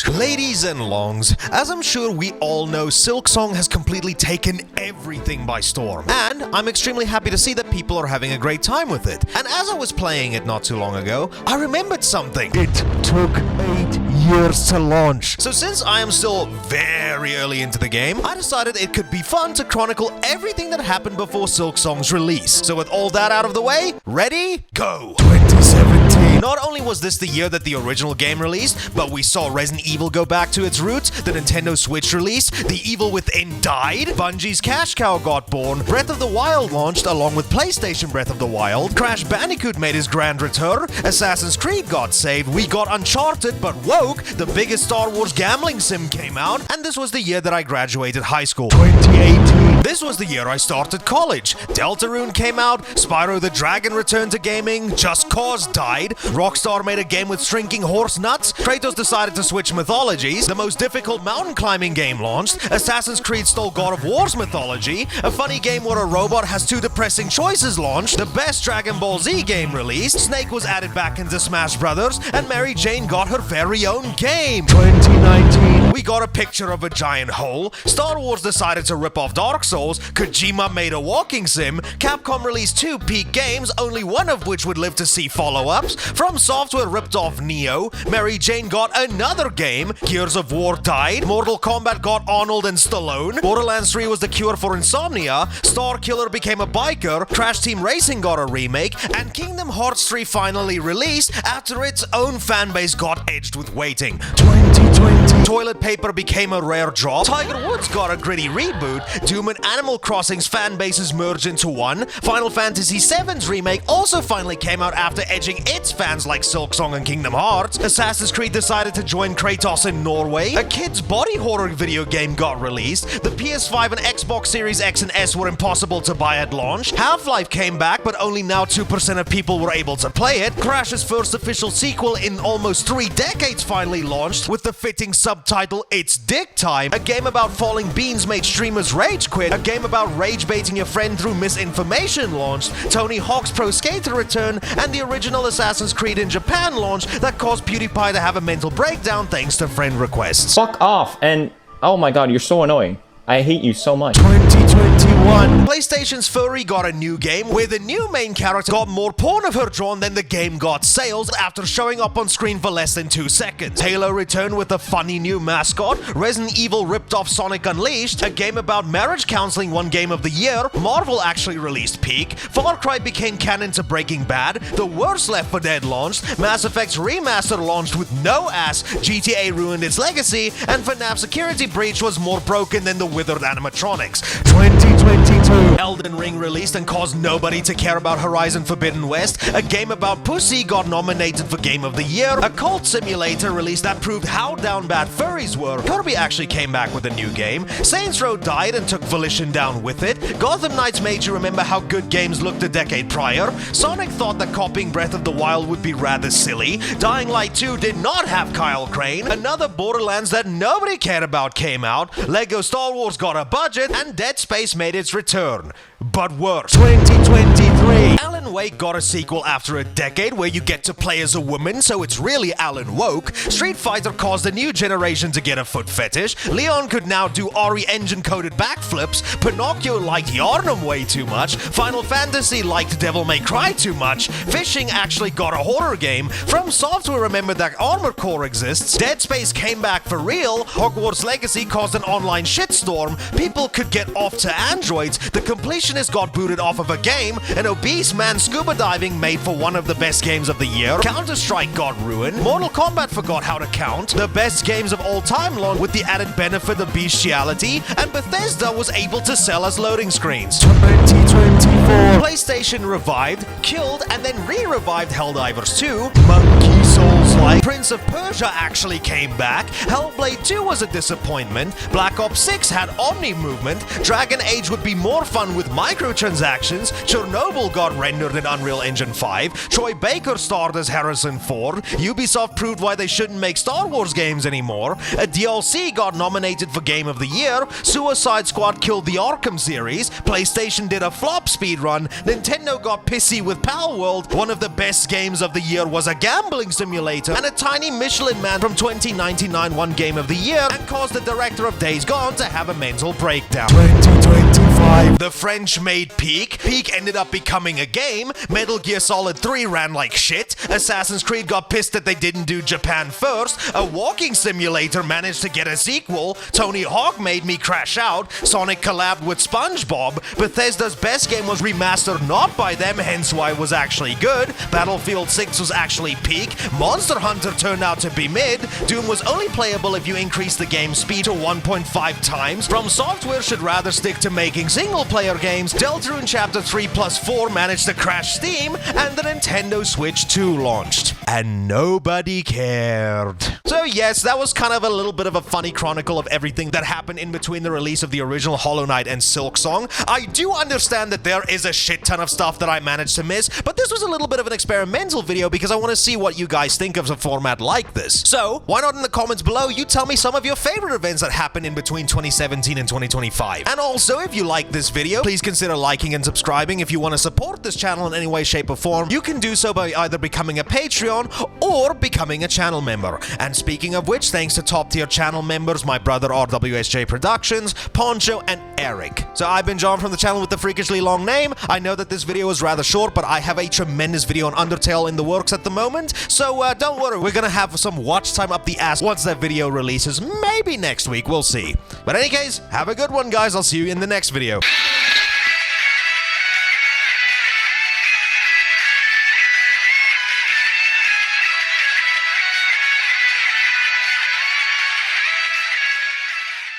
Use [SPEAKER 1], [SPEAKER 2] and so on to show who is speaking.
[SPEAKER 1] Ladies and longs, as I'm sure we all know, Silksong has completely taken everything by storm. And I'm extremely happy to see that people are having a great time with it. And as I was playing it not too long ago, I remembered something. It took 8 years to launch. So since I am still very early into the game, I decided it could be fun to chronicle everything that happened before Silksong's release. So with all that out of the way, ready? Go! 2017. Not only was this the year that the original game released, but we saw Resident Evil go back to its roots, the Nintendo Switch released, The Evil Within died, Bungie's Cash Cow got born, Breath of the Wild launched along with PlayStation Breath of the Wild, Crash Bandicoot made his grand return, Assassin's Creed got saved, we got Uncharted, but woke, the biggest Star Wars gambling sim came out, and this was the year that I graduated high school. 2018. This was the year I started college. Deltarune came out, Spyro the Dragon returned to gaming, Just Cause died, Rockstar made a game with shrinking horse nuts, Kratos decided to switch mythologies, the most difficult mountain climbing game launched, Assassin's Creed stole God of War's mythology, a funny game where a robot has 2 depressing choices launched, the best Dragon Ball Z game released, Snake was added back into Smash Brothers, and Mary Jane got her very own game. 2019. We got a picture of a giant hole, Star Wars decided to rip off Dark Souls, Kojima made a walking sim, Capcom released 2 peak games, only one of which would live to see follow-ups, From Software ripped off Neo, Mary Jane got another game, Gears of War died, Mortal Kombat got Arnold and Stallone, Borderlands 3 was the cure for insomnia, Star Killer became a biker, Crash Team Racing got a remake, and Kingdom Hearts 3 finally released after its own fanbase got edged with waiting. 2020. Toilet paper became a rare drop, Tiger Woods got a gritty reboot, Doom and Animal Crossing's fan bases merged into one, Final Fantasy VII's remake also finally came out after edging its fans like Silksong and Kingdom Hearts, Assassin's Creed decided to join Kratos in Norway, a kid's body horror video game got released, the PS5 and Xbox Series X and S were impossible to buy at launch, Half-Life came back but only now 2% of people were able to play it, Crash's first official sequel in almost 3 decades finally launched with the fitting subtitle It's Dick Time, a game about falling beans made streamers rage quit, a game about rage baiting your friend through misinformation launched, Tony Hawk's Pro Skater return, and the original Assassin's Creed in Japan launched that caused PewDiePie to have a mental breakdown thanks to friend requests.
[SPEAKER 2] Fuck off, and oh my god, you're so annoying. I hate you so much.
[SPEAKER 1] 2021. PlayStation's Furry got a new game where the new main character got more porn of her drawn than the game got sales after showing up on screen for less than 2 seconds. Halo returned with a funny new mascot. Resident Evil ripped off Sonic Unleashed. A game about marriage counseling won Game of the Year. Marvel actually released Peak. Far Cry became canon to Breaking Bad. The worst Left 4 Dead launched. Mass Effect's Remaster launched with no ass. GTA ruined its legacy. And FNAF Security Breach was more broken than the withered animatronics. 2022. Elden Ring released and caused nobody to care about Horizon Forbidden West. A game about pussy got nominated for Game of the Year. A cult simulator released that proved how down bad furries were. Kirby actually came back with a new game. Saints Row died and took Volition down with it. Gotham Knights made you remember how good games looked a decade prior. Sonic thought that copying Breath of the Wild would be rather silly. Dying Light 2 did not have Kyle Crane. Another Borderlands that nobody cared about came out. Lego Star Wars got a budget, and Dead Space made its return. But worse. 2023. Alan Wake got a sequel after a decade where you get to play as a woman, so it's really Alan Woke. Street Fighter caused a new generation to get a foot fetish. Leon could now do RE engine-coded backflips. Pinocchio liked Yarnum way too much. Final Fantasy liked Devil May Cry too much. Fishing actually got a horror game. From Software remembered that Armored Core exists. Dead Space came back for real. Hogwarts Legacy caused an online shitstorm. People could get off to androids. The completionist got booted off of a game. An obese man scuba diving made for one of the best games of the year. Counter-Strike got ruined. Mortal Kombat forgot how to count. The best games of all time launched with the added benefit of bestiality. And Bethesda was able to sell us loading screens. 2024. PlayStation revived, killed, and then re-revived Helldivers 2. Monkey Souls-like. Prince of Persia actually came back. Hellblade 2 was a disappointment. Black Ops 6 had Omni movement. Dragon Age would be more fun with microtransactions. Chernobyl got rendered in Unreal Engine 5. Troy Baker starred as Harrison Ford. Ubisoft proved why they shouldn't make Star Wars games anymore. A DLC got nominated for Game of the Year. Suicide Squad killed the Arkham series. PlayStation did a flop speedrun. Nintendo got pissy with Pal World. One of the best games of the year was a gambling simulator Simulator, and a tiny Michelin Man from 2099 won Game of the Year and caused the director of Days Gone to have a mental breakdown. 2025. The French-made Peak. Peak ended up becoming a game. Metal Gear Solid 3 ran like shit. Assassin's Creed got pissed that they didn't do Japan first. A walking simulator managed to get a sequel. Tony Hawk made me crash out. Sonic collabed with SpongeBob. Bethesda's best game was remastered not by them, hence why it was actually good. Battlefield 6 was actually peak. Monster Hunter turned out to be mid. Doom was only playable if you increase the game speed to 1.5 times. From Software should rather stick to making single-player games. Deltarune Chapter 3+4 managed to crash Steam, and the Nintendo Switch 2 launched. And nobody cared. So yes, that was kind of a little bit of a funny chronicle of everything that happened in between the release of the original Hollow Knight and Silksong. I do understand that there is a shit ton of stuff that I managed to miss, but this was a little bit of an experimental video because I want to see what you guys think of a format like this. So, why not in the comments below you tell me some of your favorite events that happened in between 2017 and 2025. And also, if you like this video, please consider liking and subscribing. If you want to support this channel in any way, shape, or form, you can do so by either becoming a Patreon or becoming a channel member. And speaking of which, thanks to top tier channel members, my brother RWSJ Productions, Poncho, and Eric. So I've been John from the channel with the freakishly long name. I know that this video was rather short, but I have a tremendous video on Undertale in the works at the moment, so don't worry, we're gonna have some watch time up the ass once that video releases, maybe next week, we'll see. But in any case, have a good one guys, I'll see you in the next video.